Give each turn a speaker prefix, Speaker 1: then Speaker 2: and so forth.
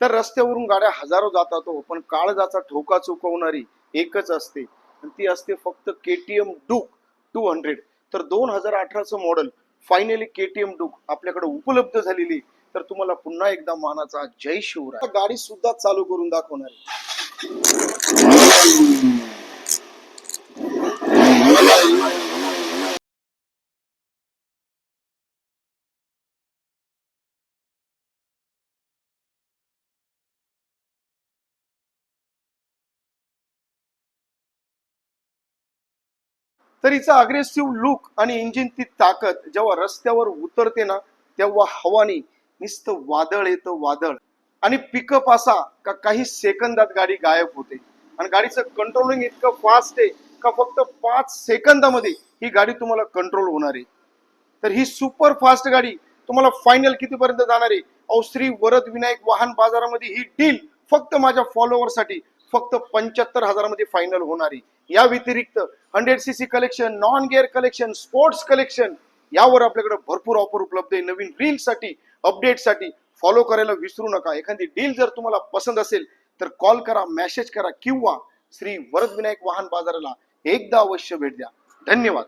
Speaker 1: तर रस्त्यावरून गाड्या हजारो जातात हो, पण काळजाचा ठोका चुकवणारी एकच असते आणि ती असते फक्त केटीएम डूक 200. तर 2018चं मॉडेल फायनली केटीएम डूक आपल्याकडे उपलब्ध झालेली. तर तुम्हाला पुन्हा एकदा मानाचा जय शिवराय. गाडी सुद्धा चालू करून दाखवणार आहे. तर हिचा अग्रेसिव्ह लुक आणि इंजिन ती ताकद जेव्हा रस्त्यावर उतरते ना, तेव्हा हवानी नुसतं वादळ येतं, वादळ. आणि पिकअप असा का काही सेकंदात गाडी गायब होते आणि गाडीचं कंट्रोलिंग इतकं फास्ट आहे का फक्त 5 सेकंदामध्ये ही गाडी तुम्हाला कंट्रोल होणार आहे. तर ही सुपर फास्ट गाडी तुम्हाला फायनल कितीपर्यंत जाणार आहे? अहो, श्री वरद विनायक वाहन बाजारामध्ये ही डील फक्त माझ्या फॉलोअरसाठी फक्त 75,000 फायनल होणार आहे. या व्यतिरिक्त 100cc collection, non gear collection, sports collection यावर आपल्याकडे भरपूर ऑफर उपलब्ध आहे. नवीन रील्ससाठी, अपडेटसाठी फॉलो करायला विसरू नका. एखादी डील जर तुम्हाला पसंत असेल तर कॉल करा, मेसेज करा किंवा श्री वरद विनायक वाहन बाजाराला एकदा अवश्य भेट द्या. धन्यवाद.